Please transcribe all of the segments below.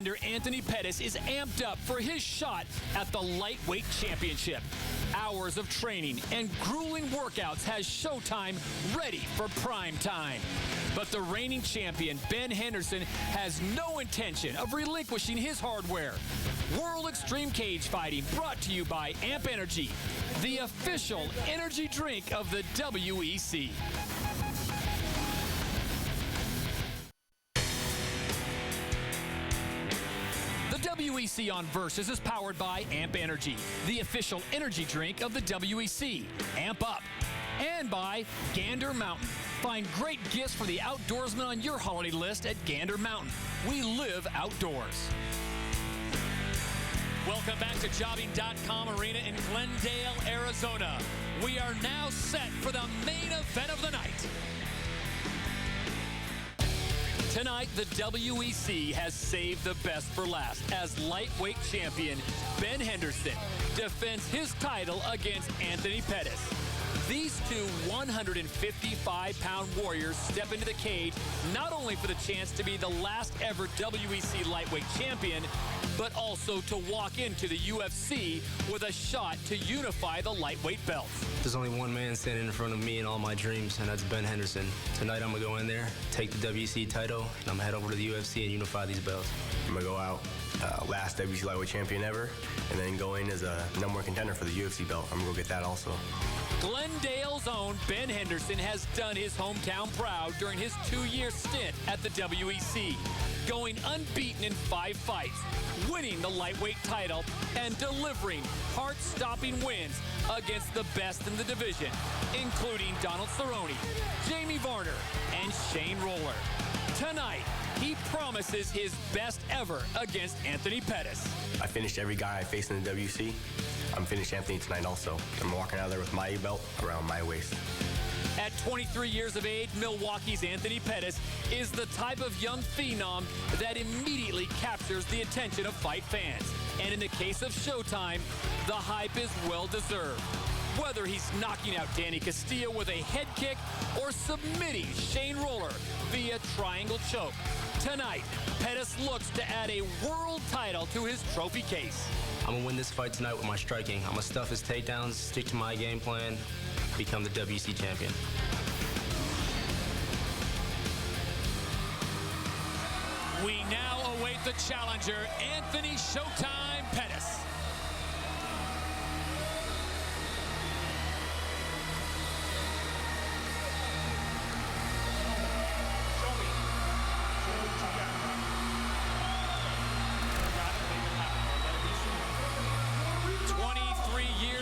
Anthony Pettis is amped up for his shot at the lightweight championship. Hours of training and grueling workouts has Showtime ready for prime time. But the reigning champion, Ben Henderson, has no intention of relinquishing his hardware. World Extreme Cage Fighting brought to you by Amp Energy, the official energy drink of the WEC. WEC on Versus is powered by Amp Energy, the official energy drink of the WEC. Amp up. And by Gander Mountain. Find great gifts for the outdoorsman on your holiday list at Gander Mountain. We live outdoors. Welcome back to Jobbing.com Arena in Glendale, Arizona. We are now set for the main event of the night. Tonight, the WEC has saved the best for last as lightweight champion Ben Henderson defends his title against Anthony Pettis. These two 155-pound warriors step into the cage not only for the chance to be the last ever WEC lightweight champion, but also to walk into the UFC with a shot to unify the lightweight belts. There's only one man standing in front of me and all my dreams, and that's Ben Henderson. Tonight I'm going to go in there, take the WEC title, and I'm going to head over to the UFC and unify these belts. I'm going to go out last WEC lightweight champion ever, and then go in as a #1 contender for the UFC belt. I'm going to go get that also. Glendale's own Ben Henderson has done his hometown proud during his 2-year stint at the WEC, going unbeaten in 5 fights, winning the lightweight title, and delivering heart-stopping wins against the best in the division, including Donald Cerrone, Jamie Varner, and Shane Roller. Tonight, he promises his best ever against Anthony Pettis. I finished every guy I faced in the WC. I'm finished Anthony tonight also. I'm walking out of there with my belt around my waist. At 23 years of age, Milwaukee's Anthony Pettis is the type of young phenom that immediately captures the attention of fight fans. And in the case of Showtime, the hype is well-deserved. Whether he's knocking out Danny Castillo with a head kick or submitting Shane Roller via triangle choke, tonight, Pettis looks to add a world title to his trophy case. I'm going to win this fight tonight with my striking. I'm going to stuff his takedowns, stick to my game plan, become the WEC champion. We now await the challenger, Anthony Showtime Pettis.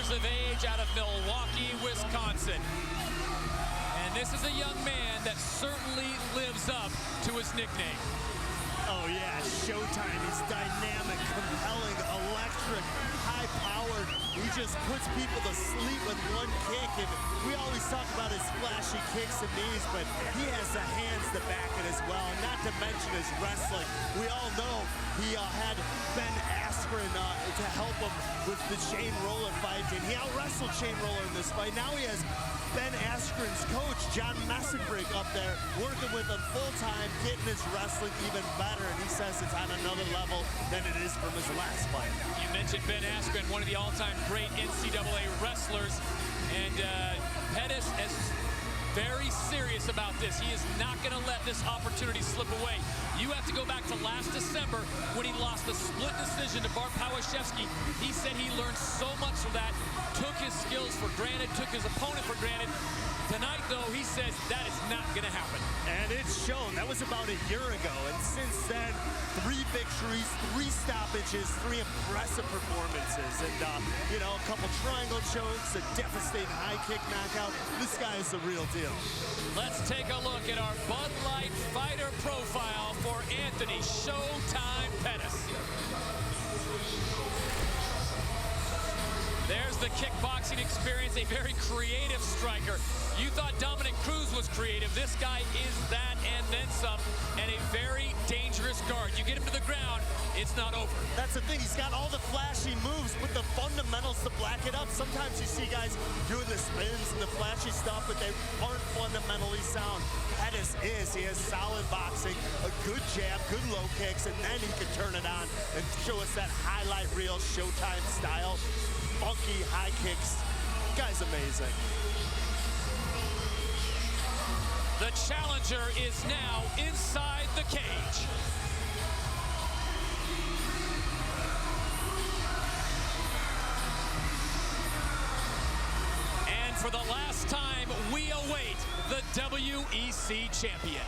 Of age out of Milwaukee, Wisconsin. And this is a young man that certainly lives up to his nickname. Oh yeah, Showtime. He's dynamic, compelling, electric, high-powered. He just puts people to sleep with one kick. And we always talk about his flashy kicks and knees, but he has the hands to back it as well. And not to mention his wrestling. We all know he had Ben Askren to help him with the Shane Roller fight, and he out-wrestled Shane Roller in this fight. Now he has Ben Askren's coach, John Messenbrick, up there, working with him full-time, getting his wrestling even better, and he says it's on another level than it is from his last fight. You mentioned Ben Askren, one of the all-time great NCAA wrestlers, and Pettis is very serious about this. He is not going to let this opportunity slip away. You have to go back to last December when he lost the split decision to Bart Pawaszewski. He said he learned so much from that, took his skills for granted, took his opponent for granted. Tonight, though, he says that is not going to happen. And it's shown. That was about a year ago. And since then, 3 victories, 3 stoppages, 3 impressive performances. And, you know, a couple triangle chokes, a devastating high kick knockout. This guy is the real deal. Let's take a look at our Bud Light fighter profile for Anthony Showtime Pettis. There's the kickboxing experience, a very creative striker. You thought Dominic Cruz was creative. This guy is that and then some, and a very dangerous guard. You get him to the ground, it's not over. That's the thing. He's got all the flashy moves with the fundamentals to back it up. Sometimes you see guys doing the spins and the flashy stuff, but they aren't fundamentally sound. Pettis is. He has solid boxing, a good jab, good low kicks, and then he can turn it on and show us that highlight reel Showtime style, funky high kicks. Guy's amazing. The challenger is now inside the cage. And for the last time, we await the WEC champion.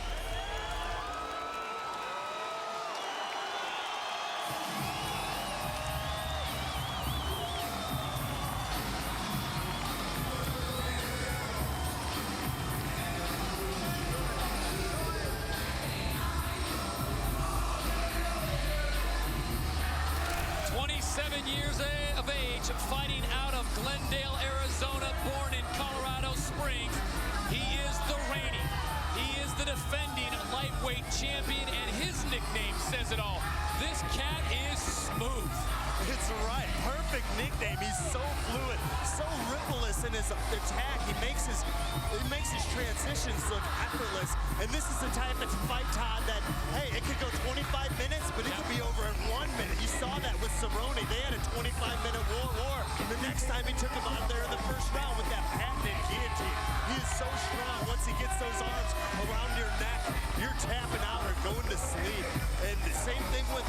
Of age, fighting out of Glendale, Arizona, born in Colorado Springs. He is the reigning, he is the defending lightweight champion, and his nickname says it all. This cat is smooth. It's right, perfect nickname. He's so fluid, so rippleless in his attack. He makes his transitions look effortless. And this is the type of fight, Todd, that, hey, it could go 25 minutes, but it could be over in 1 minute. You saw that with Cerrone. They had a 25-minute war. The next time he took him out there in the first round with that patented guillotine. He is so strong. Once he gets those arms around your neck, you're tapping out or going to sleep. And the same thing with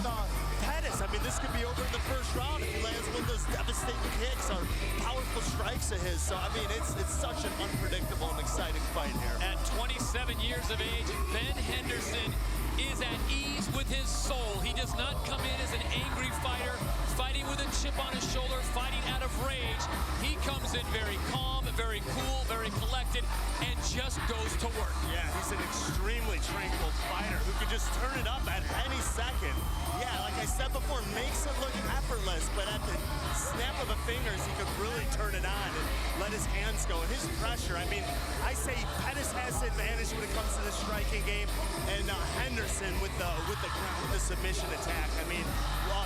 Pettis. I mean, this could be over in the first round if he lands one of those devastating kicks or powerful strikes of his. So, I mean, it's such an unpredictable and exciting fight here. At 27 years of age, Ben Henderson is at ease with his soul. He does not come in as an angry fighter, fighting with a chip on his shoulder, fighting out of rage. He comes in very calm, very cool, very collected, and just goes to work. Yeah, he's an extremely tranquil fighter who can just turn it up at any second. Yeah, like I said before, makes it look effortless, but at the snap of the fingers, he could really turn it on and let his hands go. And his pressure, I mean, I say Pettis has the advantage when it comes to the striking game, and Henderson with the ground, the submission attack. I mean,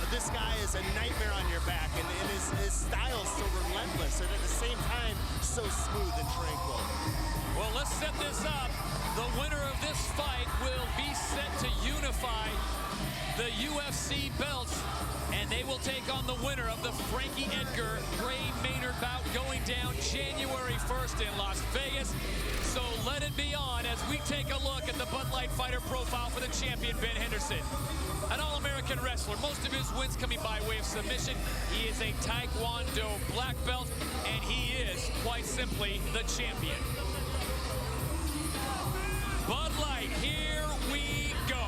this guy is a nightmare on your back, and his style is so relentless, and at the same time, so smooth and tranquil. Well, let's set this up. The winner of this fight will be set to unify the UFC belts, and they will take on the winner of the Frankie Edgar Gray Maynard bout going down January 1st in Las Vegas. So let it be on as we take a look at the Bud Light fighter profile for the champion, Ben Henderson. An All-American wrestler, most of his wins coming by way of submission. He is a Taekwondo black belt, and he is, quite simply, the champion. Bud Light, here we go.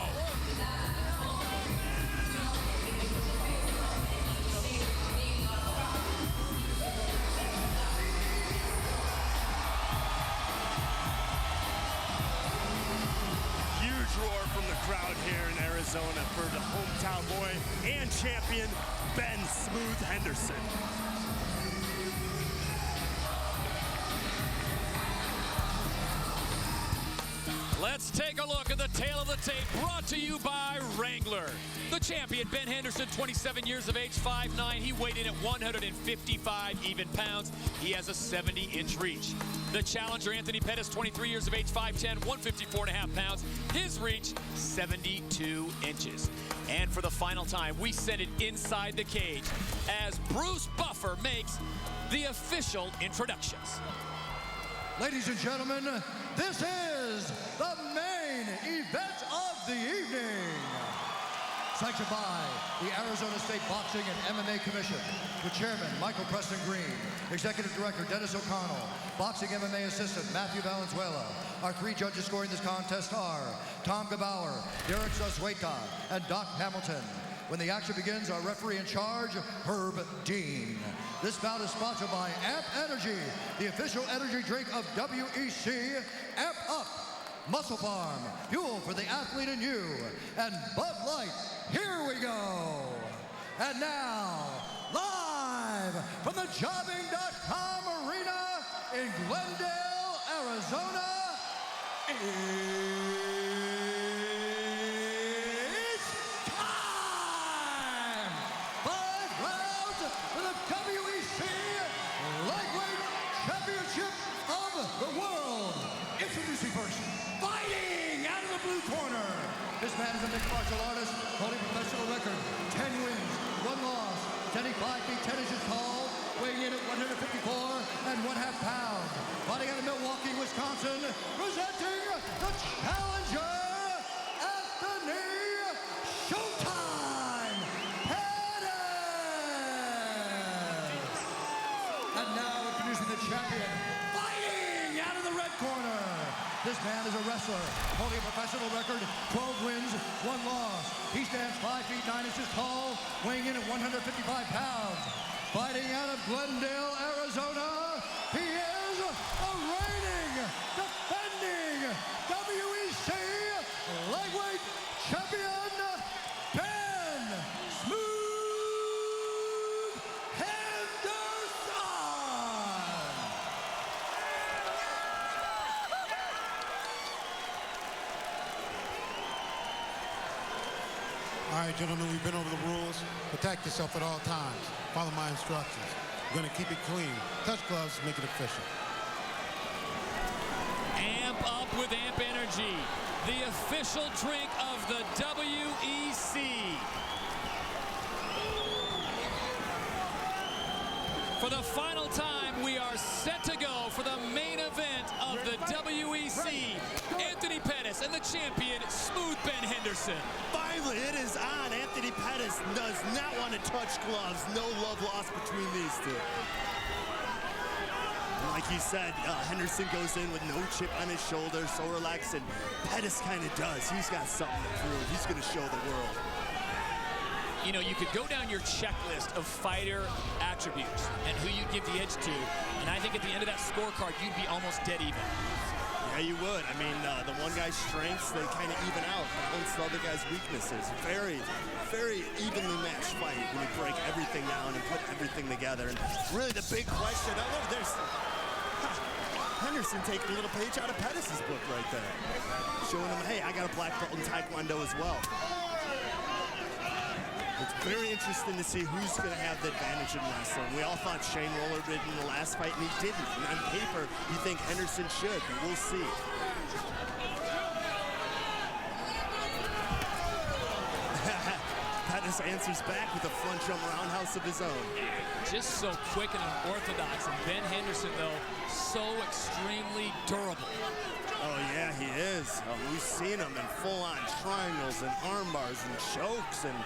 Roar from the crowd here in Arizona for the hometown boy and champion, Ben "Smooth" Henderson. Let's take a look at the tail of the tape, brought to you by Wrangler. The champion, Ben Henderson, 27 years of age, 5'9". He weighed in at 155 even pounds. He has a 70-inch reach. The challenger, Anthony Pettis, 23 years of age, 5'10", 154.5 pounds. His reach, 72 inches. And for the final time, we send it inside the cage as Bruce Buffer makes the official introductions. Ladies and gentlemen, this is the main event of the evening. Sanctioned by the Arizona State Boxing and MMA Commission, the chairman, Michael Preston Green, executive director, Dennis O'Connell, boxing MMA assistant, Matthew Valenzuela. Our three judges scoring this contest are Tom Gebauer, Derek Susweta, and Doc Hamilton. When the action begins, our referee in charge, Herb Dean. This bout is sponsored by Amp Energy, the official energy drink of WEC. Amp Up, Muscle Farm, fuel for the athlete in you, and Bud Light. Here we go. And now, live from the Jobbing.com Arena in Glendale, Arizona, it's time! 5 rounds for the WEC Lightweight Championship of the World. Introducing first, fighting mixed martial artist holding professional record, 10 wins, 1 loss, standing 5 feet 10 inches tall, weighing in at 154.5 pounds. Fighting out of Milwaukee, Wisconsin, presenting the challenger, Anthony Showtime Pettis. And now introducing the champion, fighting out of the red corner. This man is a wrestler, holding a professional record, 12 wins, 1 loss. He stands 5 feet 9 inches tall, weighing in at 155 pounds. Fighting out of Glendale, Arizona, he is the reigning, defending WEC lightweight champion, Ben Smooth Henderson. All right, gentlemen, we've been over the rules. Protect yourself at all times. Follow my instructions. We're gonna keep it clean. Touch gloves, make it official. Amp up with Amp Energy, the official drink of the WEC. For the final time, we are set to go for the main event of the WEC. Anthony Pettis and the champion, Smooth Ben Henderson. Finally, it is on. Anthony Pettis does not want to touch gloves. No love lost between these two. And like you said, Henderson goes in with no chip on his shoulder, so relaxed, and Pettis kind of does. He's got something to prove. He's going to show the world. You know, you could go down your checklist of fighter attributes and who you give the edge to, and I think at the end of that scorecard, you'd be almost dead even. Yeah, you would. I mean, the one guy's strengths, they kind of even out, balance the other guy's weaknesses. Very, very evenly matched fight when you break everything down and put everything together. And really the big question, oh, look, there's Henderson taking a little page out of Pettis' book right there. Showing him, hey, I got a black belt in Taekwondo as well. It's very interesting to see who's going to have the advantage in wrestling. We all thought Shane Roller did in the last fight, and he didn't. And on paper, you think Henderson should, but we'll see. Pettis answers back with a front jump roundhouse of his own. Just so quick and unorthodox. And Ben Henderson, though, so extremely durable. Oh, yeah, he is. We've seen him in full-on triangles and arm bars and chokes and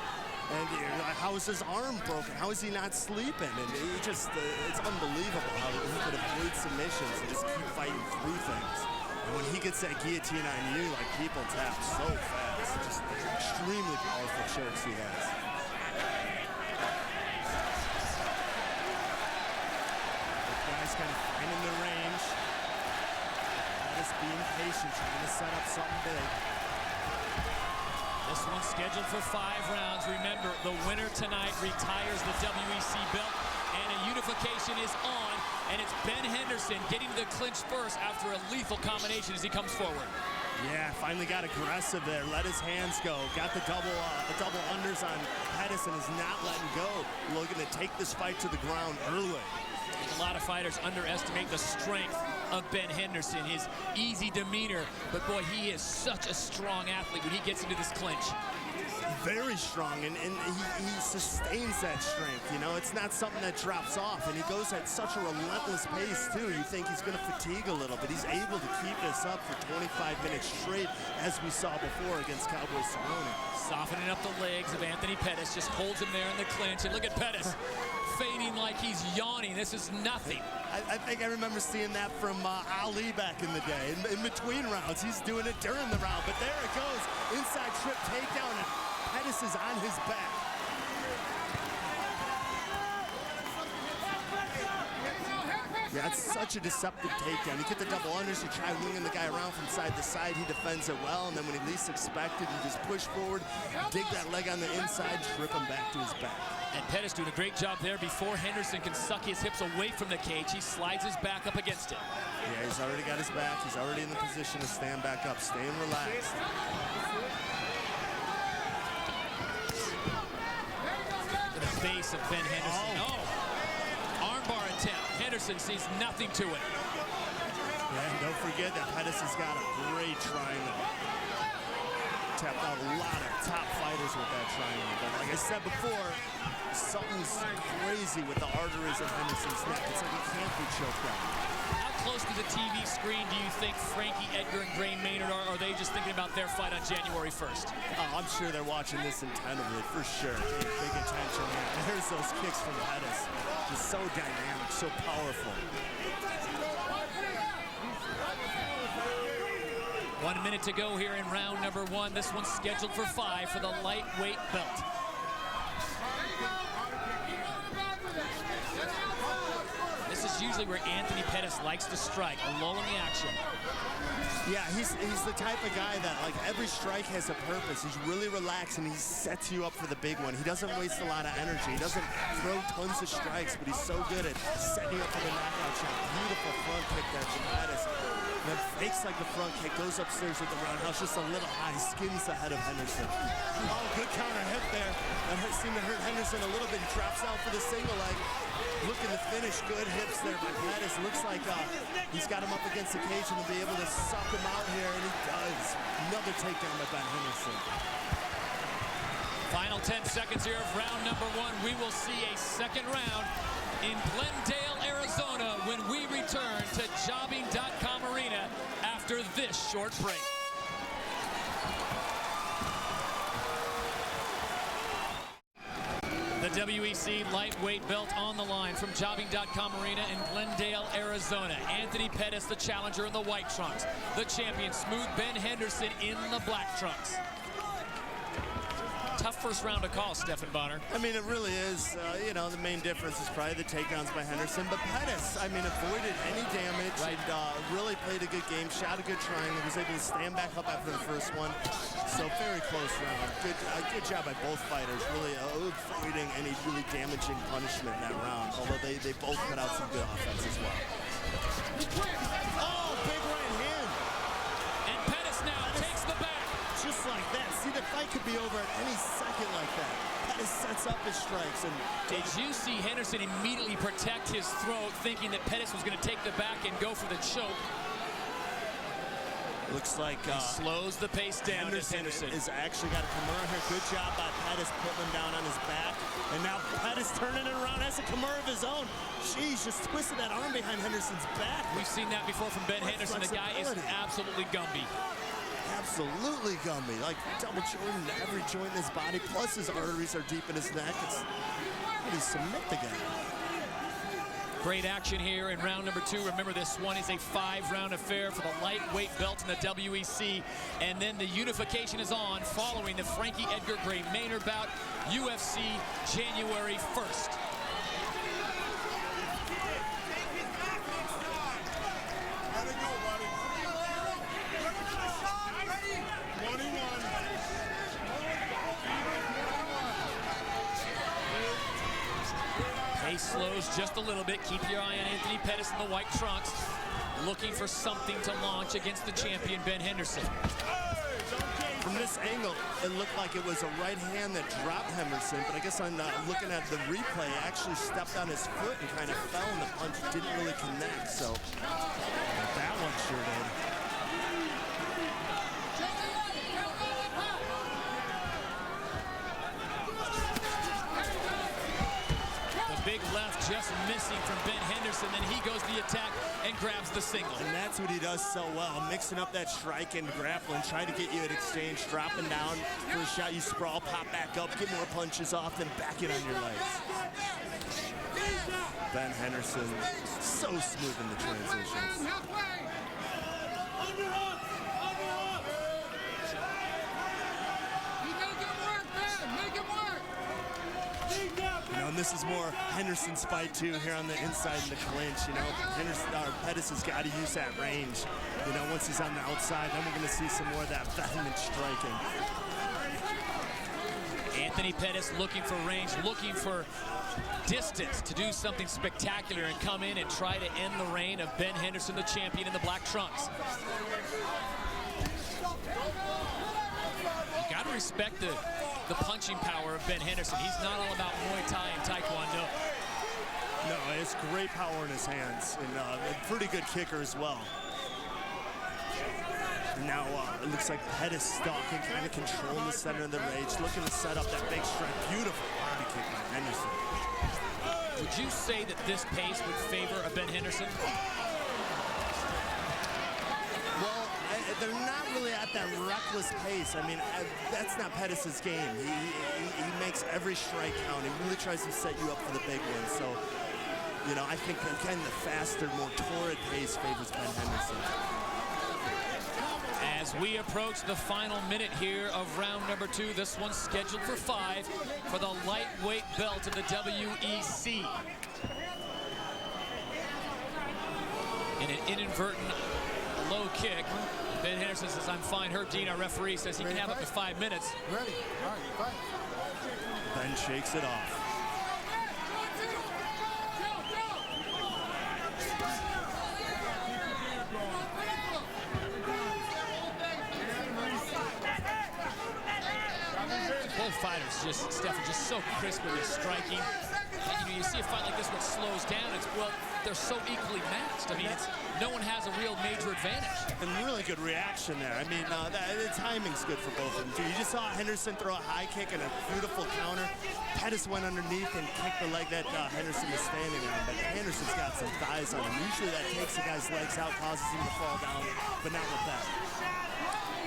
how is his arm broken? How is he not sleeping? And he just, it's unbelievable how he could avoid submissions and just keep fighting through things. And when he gets that guillotine on you, like, people tap so fast. Just extremely powerful chokes he has. The guy's kind of finding the range. Just being patient, trying to set up something big. This one's scheduled for 5 rounds. Remember, the winner tonight retires the WEC belt, and a unification is on, and it's Ben Henderson getting to the clinch first after a lethal combination as he comes forward. Yeah, finally got aggressive there, let his hands go, got the double unders on Pettis and is not letting go. Looking to take this fight to the ground early. A lot of fighters underestimate the strength of Ben Henderson, his easy demeanor, but boy, he is such a strong athlete when he gets into this clinch. Very strong, and he sustains that strength, you know? It's not something that drops off, and he goes at such a relentless pace, too. You think he's going to fatigue a little, but he's able to keep this up for 25 minutes straight, as we saw before against Cowboy Cerrone. Softening up the legs of Anthony Pettis, just holds him there in the clinch, and look at Pettis. Feigning like he's yawning. This is nothing. I think I remember seeing that from Ali back in the day. In between rounds, he's doing it during the round. But there it goes. Inside trip takedown, and Pettis is on his back. Yeah, it's such a deceptive takedown. You get the double unders, you try winging the guy around from side to side, he defends it well, and then when he least expected, you just push forward, dig that leg on the inside, trip him back to his back. And Pettis doing a great job there before Henderson can suck his hips away from the cage. He slides his back up against it. Yeah, he's already got his back. He's already in the position to stand back up, staying relaxed. To the face of Ben Henderson. Oh! Armbar attempt. Henderson sees nothing to it. Yeah, and don't forget that Pettis has got a great triangle. tapped out a lot of top fighters with that triangle. But like I said before, something's crazy with the arteries of Henderson's neck. It's like he can't be choked out. How close to the TV screen do you think Frankie Edgar and Gray Maynard are? Are they just thinking about their fight on January 1st? Oh, I'm sure they're watching this attentively, for sure. Big attention. There's those kicks from Pettis. Just so dynamic, so powerful. 1 minute to go here in round number 1. This one's scheduled for 5 for the lightweight belt. This is usually where Anthony Pettis likes to strike, a lull in the action. Yeah, he's the type of guy that, like, every strike has a purpose. He's really relaxed, and he sets you up for the big one. He doesn't waste a lot of energy. He doesn't throw tons of strikes, but he's so good at setting you up for the knockout shot. Beautiful front kick there from Pettis. And then fakes like the front kick, goes upstairs with the roundhouse, just a little high, skins the head of Henderson. Oh, good counter hit there. That seemed to hurt Henderson a little bit. He drops out for the single leg. Looking to finish, good hips there by Pettis. Looks like he's got him up against the cage and will be able to suck him out here, and he does. Another takedown by Ben Henderson. Final 10 seconds here of round number 1. We will see a second round in Glendale, Arizona, when we return to Jobbing.com Arena after this short break. The WEC lightweight belt on the line from Jobbing.com Arena in Glendale, Arizona. Anthony Pettis, the challenger in the white trunks. The champion, Smooth Ben Henderson, in the black trunks. Tough first round to call, Stephan Bonner. I mean, it really is. You know, the main difference is probably the takedowns by Henderson. But Pettis, I mean, avoided any damage. Right. And really played a good game, shot a good triangle, was able to stand back up after the first one. So very close round. Good job by both fighters, really avoiding any really damaging punishment in that round. Although they both put out some good offense as well. Oh, big right hand. And Pettis now takes the back. Just like that. See, the fight could be over at any second like that. Pettis sets up his strikes. And did you see Henderson immediately protect his throat, thinking that Pettis was going to take the back and go for the choke? Looks like he slows the pace down. Henderson has actually got a Kimura here. Good job by Pettis putting him down on his back. And now Pettis turning it around, has a Kimura of his own. Jeez, just twisted that arm behind Henderson's back. We've seen that before from Ben Henderson. The guy is absolutely Gumby. Absolutely Gumby. Like double joint in every joint in his body. Plus his arteries are deep in his neck. It's how do you submit the guy? Great action here in round number 2. Remember, this one is a 5-round affair for the lightweight belt in the WEC. And then the unification is on following the Frankie Edgar Gray Maynard bout, UFC January 1st. Pace slows just a little bit. Keep your eye on Anthony Pettis in the white trunks, looking for something to launch against the champion, Ben Henderson. From this angle, it looked like it was a right hand that dropped Henderson, but I guess on looking at the replay, actually stepped on his foot and kind of fell, and the punch didn't really connect, so that one sure did. Big left just missing from Ben Henderson. Then he goes to the attack and grabs the single. And that's what he does so well, mixing up that strike and grappling, trying to get you at exchange, dropping down for a shot. You sprawl, pop back up, get more punches off, then back it on your legs. Ben Henderson, so smooth in the transitions. And this is more Henderson's fight too, here on the inside in the clinch. You know, Pettis has got to use that range. You know, once he's on the outside, then we're going to see some more of that vehement striking. Anthony Pettis looking for range, looking for distance to do something spectacular and come in and try to end the reign of Ben Henderson, the champion in the black trunks. You got to respect the punching power of Ben Henderson. He's not all about Muay Thai and Taekwondo. No, it's great power in his hands, and a pretty good kicker as well. And now it looks like Pettis stalking, kind of controlling the center of the rage, looking to set up that big strike. Beautiful body kick by Henderson. Would you say that this pace would favor a Ben Henderson? Well, they're not really at that reckless pace. I mean, that's not Pettis' game. He makes every strike count. He really tries to set you up for the big one. So, you know, I think, again, the faster, more torrid pace favors Ben Henderson. As we approach the final minute here of round number 2, this one's scheduled for 5 for the lightweight belt of the WEC. In an inadvertent low kick, Ben Henderson says, I'm fine. Herb Dean, our referee, says he can have up to 5 minutes. Ready. All right, fight. Ben shakes it off. Both fighters just, Stefan, just so crisp with their striking. And, you know, you see a fight like this, what slows down, it's, well, they're so equally matched. I mean, it's, no one has a real major advantage. And really good reaction there. I mean, the timing's good for both of them, too. You just saw Henderson throw a high kick and a beautiful counter. Pettis went underneath and kicked the leg that Henderson was standing on. But Henderson's got some thighs on him. Usually that takes the guy's legs out, causes him to fall down, but not with that.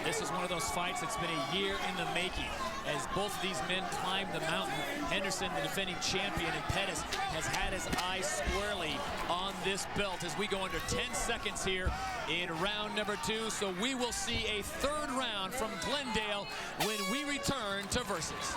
This is one of those fights that's been a year in the making. As both of these men climb the mountain, Henderson, the defending champion, and Pettis has had his eyes squarely on this belt as we go under 10 seconds here in round number 2. So we will see a third round from Glendale when we return to Versus.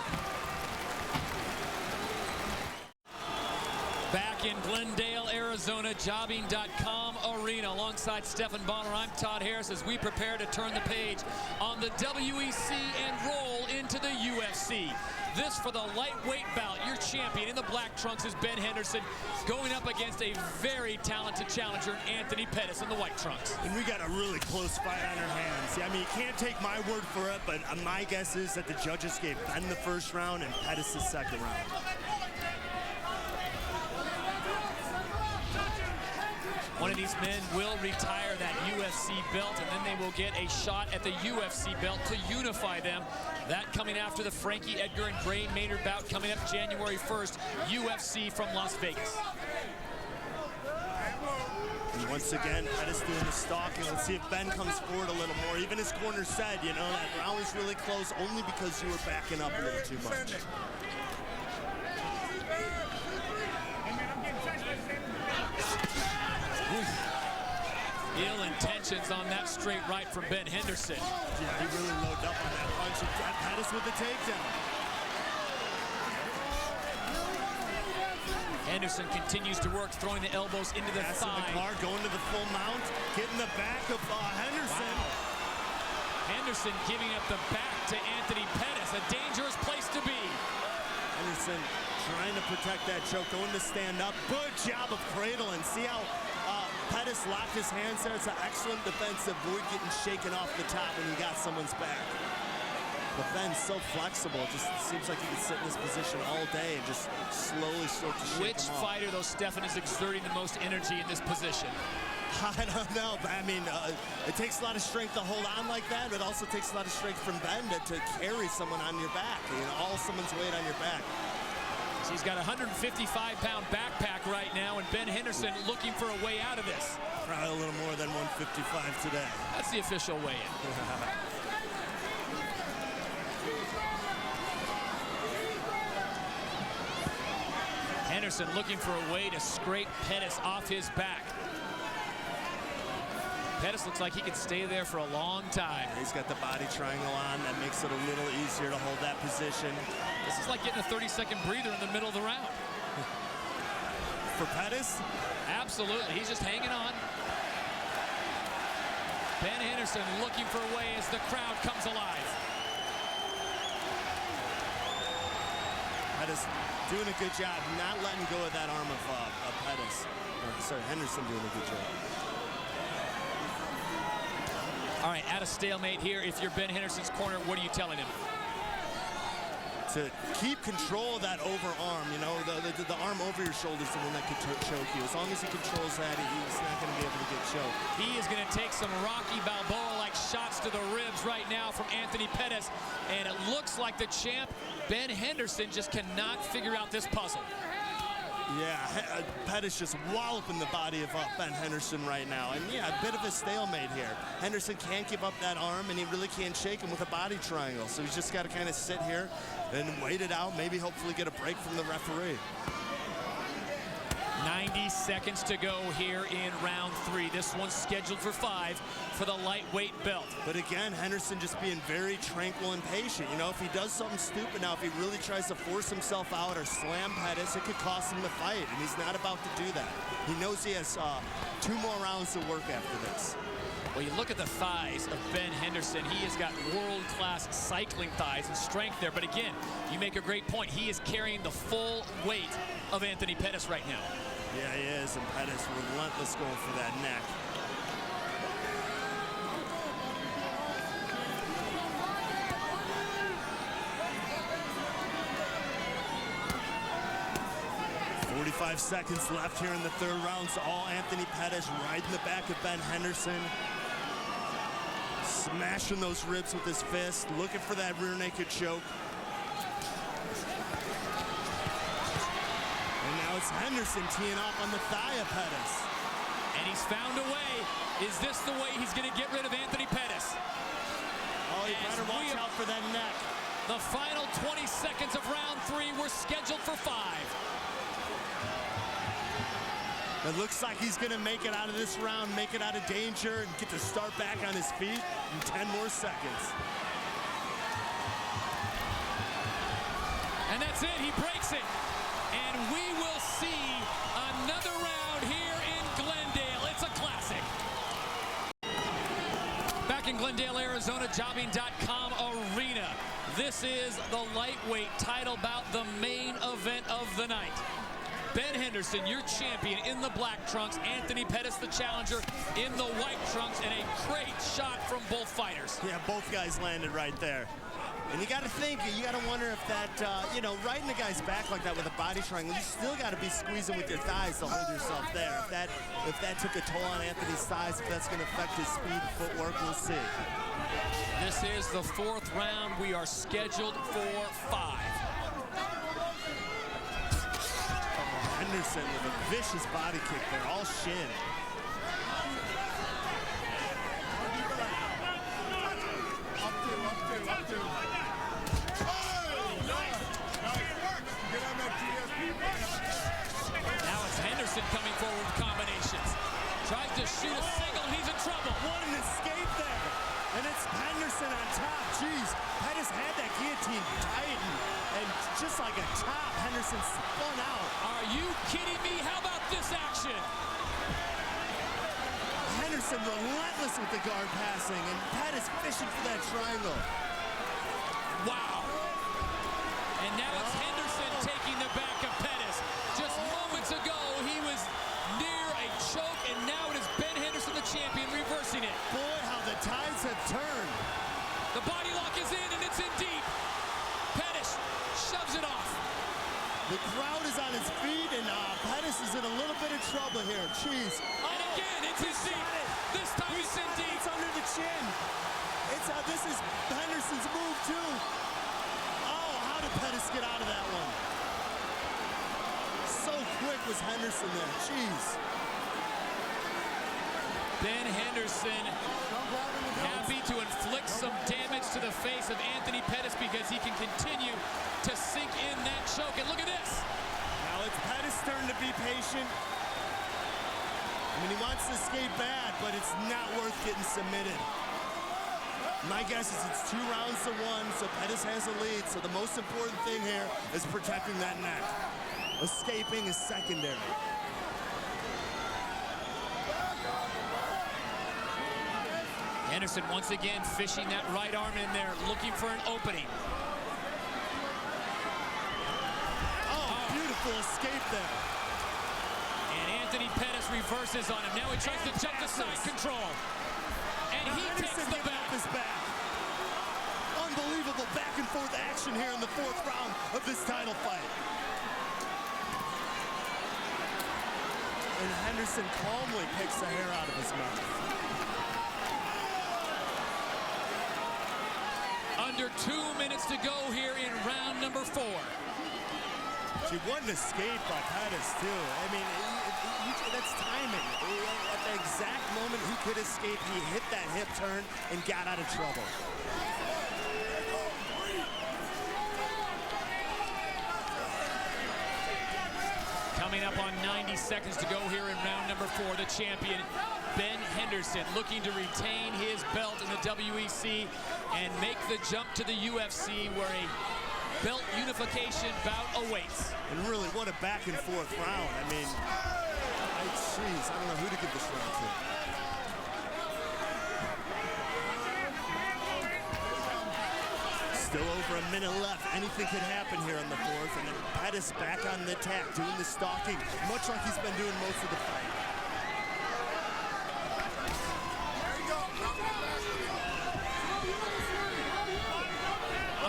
Back in Glendale, Arizona, Jobbing.com Arena. Alongside Stefan Bonner, I'm Todd Harris as we prepare to turn the page on the WEC and roll into the UFC. This for the lightweight bout. Your champion in the black trunks is Ben Henderson, going up against a very talented challenger, Anthony Pettis, in the white trunks. And we got a really close fight on our hands. I mean, you can't take my word for it, but my guess is that the judges gave Ben the first round and Pettis the second round. One of these men will retire that UFC belt, and then they will get a shot at the UFC belt to unify them. That coming after the Frankie Edgar and Gray Maynard bout coming up January 1st, UFC from Las Vegas. And once again, Pettis doing the stalking. Let's see if Ben comes forward a little more. Even his corner said, you know, that round was really close only because you were backing up a little too much. Ill intentions on that straight right from Ben Henderson. Yeah, he really loaded up on that punch. Pettis with the takedown. Henderson continues to work, throwing the elbows into the thigh. The guard going to the full mount, getting the back of Henderson. Wow. Henderson giving up the back to Anthony Pettis, a dangerous place to be. Henderson trying to protect that choke, going to stand up. Good job of cradling. See how Pettis locked his hands there. It's an excellent defense to avoid getting shaken off the top when he got someone's back. But Ben's so flexible. It just seems like he can sit in this position all day and just slowly start to shake Which him off. fighter, though, Stefan, is exerting the most energy in this position? I don't know, but I mean, it takes a lot of strength to hold on like that. It also takes a lot of strength from Ben to carry someone on your back, you know, all someone's weight on your back. He's got a 155-pound backpack right now, and Ben Henderson looking for a way out of this. Probably a little more than 155 today. That's the official weigh-in. Henderson looking for a way to scrape Pettis off his back. Pettis looks like he could stay there for a long time. He's got the body triangle on. That makes it a little easier to hold that position. This is like getting a 30-second breather in the middle of the round. For Pettis? Absolutely. He's just hanging on. Ben Henderson looking for a way as the crowd comes alive. Pettis doing a good job, not letting go of that arm of Pettis. Sorry, Henderson doing a good job. All right, at a stalemate here. If you're Ben Henderson's corner, what are you telling him? to keep control of that overarm. You know, the arm over your shoulder is the one that could choke you. As long as he controls that, he's not going to be able to get choked. He is going to take some Rocky Balboa-like shots to the ribs right now from Anthony Pettis, and it looks like the champ, Ben Henderson, just cannot figure out this puzzle. Yeah, Pettis just walloping the body of Ben Henderson right now. And yeah, a bit of a stalemate here. Henderson can't give up that arm, and he really can't shake him with a body triangle. So he's just got to kind of sit here and wait it out, maybe hopefully get a break from the referee. 90 seconds to go here in round 3. This one's scheduled for 5 for the lightweight belt. But again, Henderson just being very tranquil and patient. You know, if he does something stupid now, if he really tries to force himself out or slam Pettis, it could cost him the fight, and he's not about to do that. He knows he has 2 more rounds to work after this. Well, you look at the thighs of Ben Henderson. He has got world-class cycling thighs and strength there. But again, you make a great point. He is carrying the full weight of Anthony Pettis right now. Yeah, he is, and Pettis relentless going for that neck. "45 seconds left here in the 3rd round. So all Anthony Pettis riding the back of Ben Henderson. Smashing those ribs with his fist, looking for that rear naked choke. And now it's Henderson teeing off on the thigh of Pettis. And he's found a way. Is this the way he's going to get rid of Anthony Pettis? Oh, you better watch out for that neck. The final 20 seconds of round 3 were scheduled for 5. It looks like he's going to make it out of this round, make it out of danger, and get to start back on his feet in 10 more seconds. And that's it. He breaks it. And we will see another round here in Glendale. It's a classic. Back in Glendale, Arizona, Jobbing.com Arena. This is the lightweight title bout, the main event of the night. Ben Henderson, your champion, in the black trunks. Anthony Pettis, the challenger, in the white trunks. And a great shot from both fighters. Yeah, both guys landed right there. And you got to think, you got to wonder if that, you know, riding the guy's back like that with a body triangle, you still got to be squeezing with your thighs to hold yourself there. If that took a toll on Anthony's thighs, if that's going to affect his speed and footwork, we'll see. This is the 4th round. We are scheduled for 5. Henderson with a vicious body kick there, all shin. Now it's Henderson coming forward with combinations. Tries to shoot a single, he's in trouble. What an escape there. And it's Henderson on top. Jeez, Pettis had that guillotine tight, and just like a top, Henderson spun out. Are you kidding me? How about this action? Henderson relentless with the guard passing, and Pettis fishing for that triangle. Wow. And now it's Henderson taking the back of Pettis. Just moments ago, he was near a choke, and now it is Ben Henderson, the champion, reversing it. Boy, how the tides have turned. The body lock is in, and it's in deep. Pettis shoves it off. The crowd is on his feet, and Pettis is in a little bit of trouble here. Jeez. And again, it's in deep. This time it's in deep. It's under the chin. This is Henderson's move, too. Oh, how did Pettis get out of that one? So quick was Henderson there. Jeez. Ben Henderson happy to inflict some damage to the face of Anthony Pettis because he can continue to sink in that choke. And look at this. Now it's Pettis' turn to be patient. I mean, he wants to skate bad, but it's not worth getting submitted. My guess is it's 2 rounds to 1, so Pettis has a lead. So the most important thing here is protecting that neck. Escaping is secondary. Henderson once again fishing that right arm in there, looking for an opening. Oh, beautiful escape there. And Anthony Pettis reverses on him. Now he tries to jump to side control. And he takes the back. His back. Unbelievable unbelievable back and forth action here in the 4th round of this title fight. And Henderson calmly picks the hair out of his mouth. Under 2 minutes to go here in round number 4. She won the escape by Pettis, too. I mean, that's timing. At the exact moment he could escape, he hit that hip turn and got out of trouble. Coming up on 90 seconds to go here in round number 4, the champion, Ben Henderson, looking to retain his belt in the WEC and make the jump to the UFC, where a belt unification bout awaits. And really, what a back and forth round. I mean, jeez, I don't know who to give this round to. Still over a minute left. Anything could happen here in the 4th. And then Pettis back on the attack, doing the stalking, much like he's been doing most of the fight.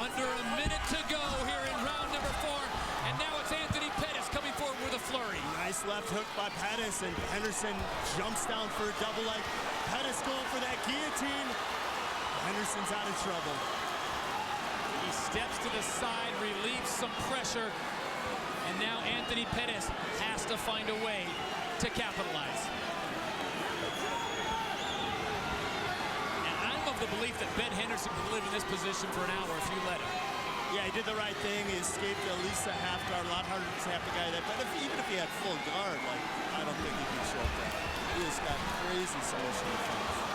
Under a minute to go here in round number 4. And now it's Anthony Pettis coming forward with a flurry. Nice left hook by Pettis, and Henderson jumps down for a double leg. Pettis going for that guillotine. Henderson's out of trouble. He steps to the side, relieves some pressure, and now Anthony Pettis has to find a way to capitalize. And I'm of the belief that Ben Henderson can live in this position for an hour if you let him. Yeah, he did the right thing. He escaped at least a half guard. A lot harder to tap a guy that. But even if he had full guard, like, I don't think he can show that. He just got crazy submission defense.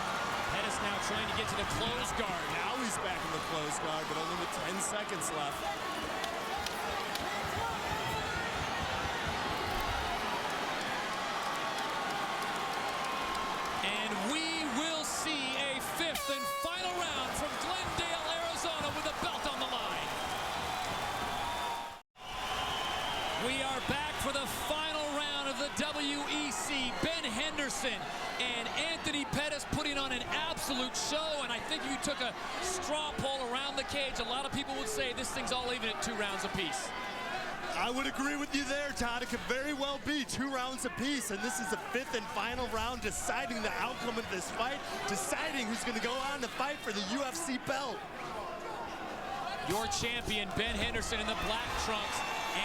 Pettis now trying to get to the closed guard. Now he's back in the closed guard, but only with 10 seconds left. And we will see a 5th and final round from Glendale, Arizona, with a belt on the line. We are back for the final round of the WEC. Ben Henderson and Anthony Pettis putting on an absolute show, and I think if you took a straw poll around the cage, a lot of people would say this thing's all even at 2 rounds apiece. I would agree with you there, Todd. It could very well be 2 rounds apiece, and this is the 5th and final round, deciding the outcome of this fight, deciding who's going to go on to fight for the UFC belt. Your champion, Ben Henderson, in the black trunks.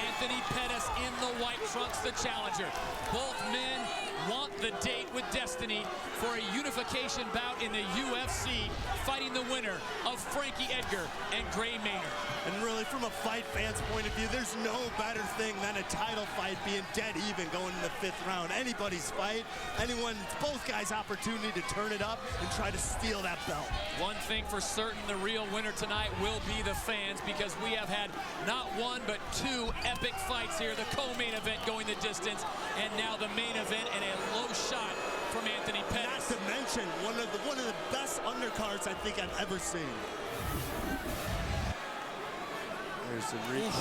Anthony Pettis in the white trunks, the challenger. Both men want the date with destiny for a unification bout in the UFC, fighting the winner of Frankie Edgar and Gray Maynard. And really, from a fight fan's point of view, there's no better thing than a title fight being dead even going in the 5th round. Anybody's fight, both guys' opportunity to turn it up and try to steal that belt. One thing for certain, the real winner tonight will be the fans, because we have had not 1 but 2 epic fights here. The co-main event going the distance, and now the main event, and a low shot from Anthony Pettis. Not to mention one of the best undercards I think I've ever seen. There's a replay.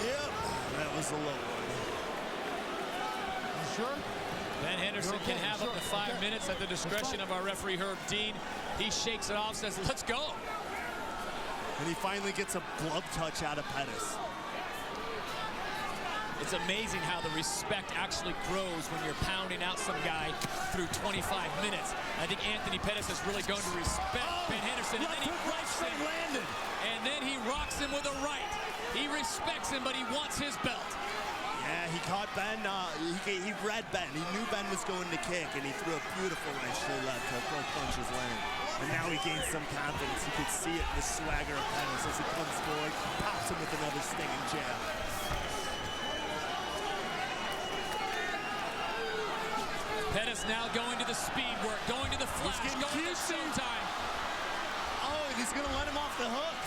Yep, that was a low one. You sure? Ben Henderson can have up to 5 minutes at the discretion of our referee, Herb Dean. He shakes it off, says, let's go. And he finally gets a glove touch out of Pettis. It's amazing how the respect actually grows when you're pounding out some guy through 25 minutes. I think Anthony Pettis has really grown to respect Ben Henderson. And then he rocks him. Landed. And then he rocks him with a right. He respects him, but he wants his belt. Yeah, he caught Ben. He read Ben. He knew Ben was going to kick, and he threw a beautiful right straight left to both punches land. And now he gains some confidence. You could see it in the swagger of Pettis as he comes forward, pops him with another stinging jab. Pettis now going to the speed work, going to the flash, going to showtime. Oh, and he's going to let him off the hook.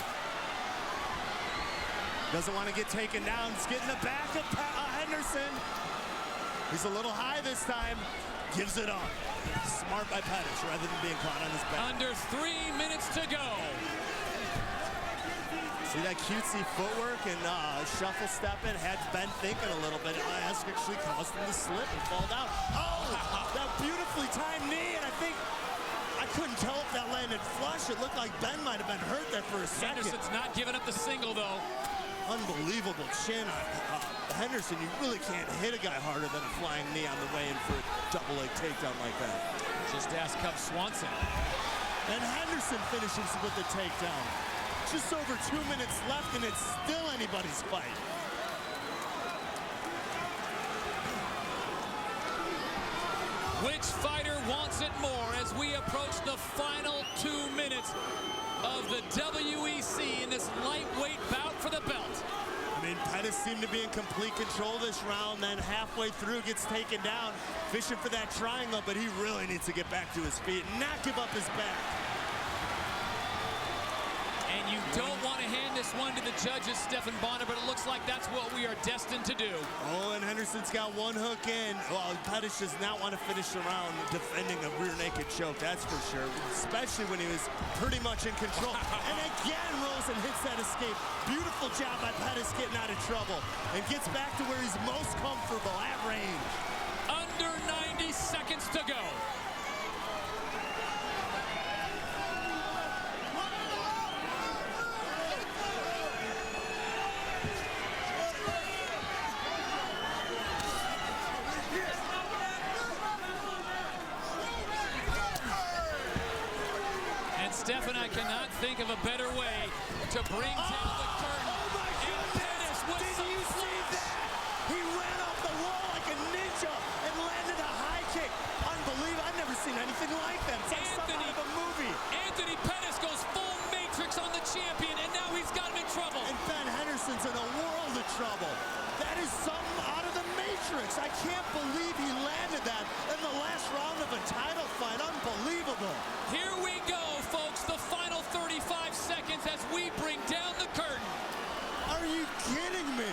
Doesn't want to get taken down. He's getting the back of Henderson. He's a little high this time. Gives it up. Smart by Pettis rather than being caught on his back. Under 3 minutes to go. See that cutesy footwork and shuffle stepping had Ben thinking a little bit. That's actually caused him to slip and fall down. Oh, that beautifully timed knee, and I couldn't tell if that landed flush. It looked like Ben might have been hurt there for a second. Henderson's not giving up the single, though. Unbelievable chin on Henderson. You really can't hit a guy harder than a flying knee on the way in for a double leg takedown like that. Just ask Cub Swanson. And Henderson finishes with the takedown. Just over 2 minutes left, and it's still anybody's fight. Which fighter wants it more as we approach the final 2 minutes of the WEC in this lightweight bout for the belt? I mean, Pettis seemed to be in complete control this round, then halfway through gets taken down, fishing for that triangle, but he really needs to get back to his feet and not give up his back. And you don't want to hand this one to the judges, Stephan Bonner, but it looks like that's what we are destined to do. Oh, and Henderson's got one hook in. Well, Pettis does not want to finish the round defending a rear naked choke, that's for sure, especially when he was pretty much in control. And again, Rosen hits that escape. Beautiful job by Pettis getting out of trouble and gets back to where he's most comfortable, at range. Under 90 seconds to go. Stephan, I cannot think of a better way to bring down the curtain. Oh my goodness! Did you see that? He ran off the wall like a ninja and landed a high kick. Unbelievable. I've never seen anything like that. It's like something out of a movie. Anthony Pettis goes full matrix on the champion, and now he's got him in trouble. And Ben Henderson's in a world of trouble. That is something out of the Matrix. I can't believe he landed that in the last round of a title fight. Unbelievable. Here we go, folks. The final 35 seconds as we bring down the curtain. Are you kidding me?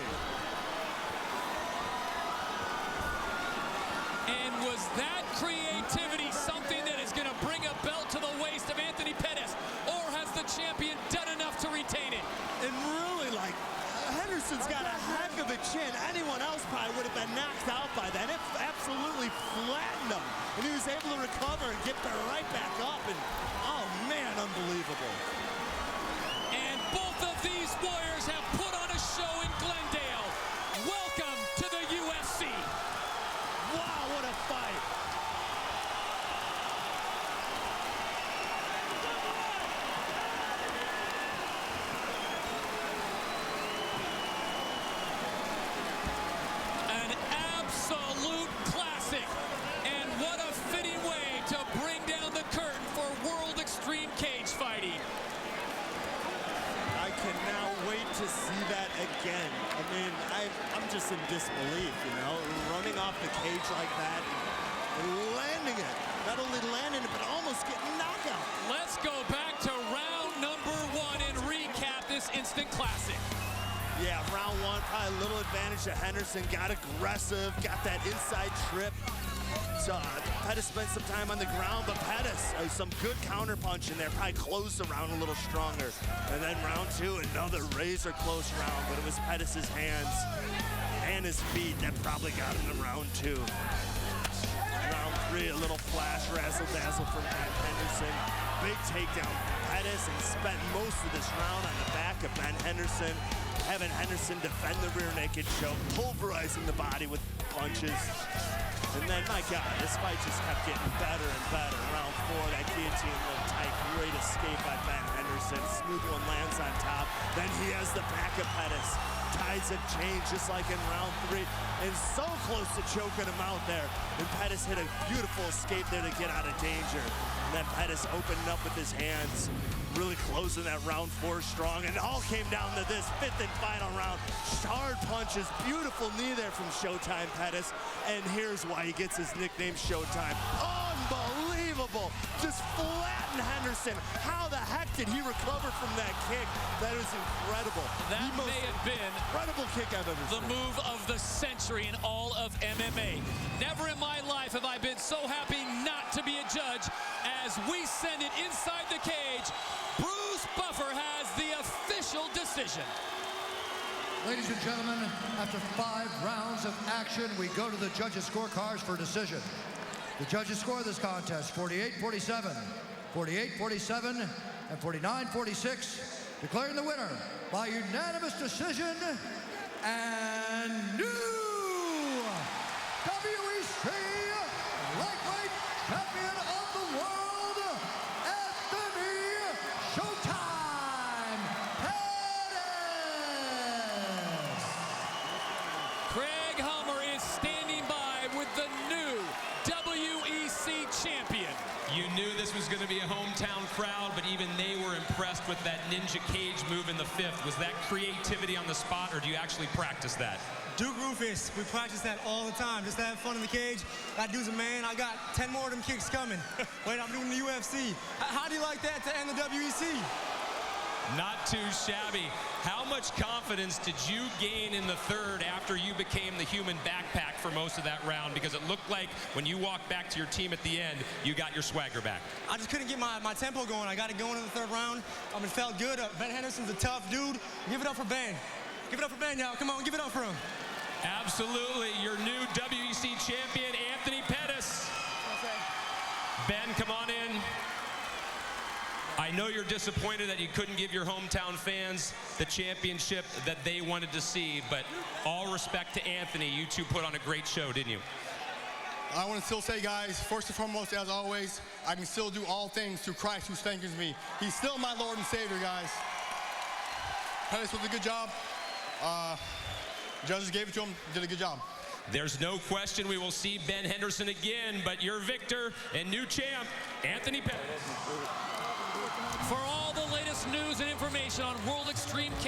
And was that creativity something that is going to bring a belt to the waist of Anthony Pettis? Or has the champion done enough to retain it? And really, like, Henderson's got a heck of a chin. Anyone else probably would have been knocked out by that. It absolutely flattened him. And he was able to recover and get right back up. And, oh, man, unbelievable. And both of these warriors have put on a show in Glendale. Welcome to the UFC. Wow, what a fight. An absolute classic. And what a fitting way to bring down the curtain for World Extreme Cage Fighting. I cannot wait to see that again. I mean, I'm just in disbelief, you know, running off the cage like that and landing it. Not only landing it, but almost getting knockout. Let's go back to round number 1 and recap this instant classic. Yeah, round 1, probably a little advantage to Henderson. Got aggressive, got that inside trip. So Pettis spent some time on the ground, but Pettis, some good counter punch in there, probably closed the round a little stronger. And then round 2, another razor close round, but it was Pettis' hands and his feet that probably got him to round 2. Round 3, a little flash razzle-dazzle from Henderson. Big takedown from Pettis, and spent most of this round on the back of Ben Henderson, having Henderson defend the rear naked choke, pulverizing the body with punches. And then, my God, this fight just kept getting better and better. Round 4, that guillotine looked tight. Great escape by Ben Henderson. Smooth one lands on top. Then he has the back of Pettis. Tides have changed just like in round 3. And so close to choking him out there. And Pettis hit a beautiful escape there to get out of danger. And then Pettis opened up with his hands. Really closing that round 4 strong, and it all came down to this 5th and final round. Hard punches, beautiful knee there from Showtime Pettis, and here's why he gets his nickname Showtime. Unbelievable, just flattened Henderson. How the heck did he recover from that kick? That is incredible. That may have been incredible kick I've ever the seen. move of the century in all of MMA. Never in my life have I been so happy not to be a judge as we send it inside the cage. Bruce Buffer has the official decision. Ladies and gentlemen, after 5 rounds of action, we go to the judges' scorecards for decision. The judges score this contest 48-47 48-47, and 49-46, declaring the winner by unanimous decision and new WEC lightweight champion of the world, Anthony Showtime Pettis. Craig Hummer is standing by with the new WEC champion. You knew this was going to be a hometown crowd, but even they were impressed with that ninja cage move in the fifth. Was that creativity on the spot, or do you actually practice that? Duke Rufus, we practice that all the time, just to have fun in the cage. That dude's a man. I got 10 more of them kicks coming. Wait, I'm doing the UFC. How do you like that to end the WEC? Not too shabby. How much confidence did you gain in the third after you became the human backpack for most of that round? Because it looked like when you walked back to your team at the end, you got your swagger back. I just couldn't get my tempo going. I got it going in the third round. It felt good. Ben Henderson's a tough dude. Give it up for Ben. Give it up for Ben, y'all. Come on, give it up for him. Absolutely. Your new WEC champion, Anthony Pettis. Ben, come on in. I know you're disappointed that you couldn't give your hometown fans the championship that they wanted to see, but all respect to Anthony, you two put on a great show, didn't you? I want to still say, guys, first and foremost, as always, I can still do all things through Christ who strengthens me. He's still my Lord and Savior, guys. Pettis was a good job. Judges gave it to him, did a good job. There's no question we will see Ben Henderson again, but your victor and new champ, Anthony Pettis. For all the latest news and information on World Extreme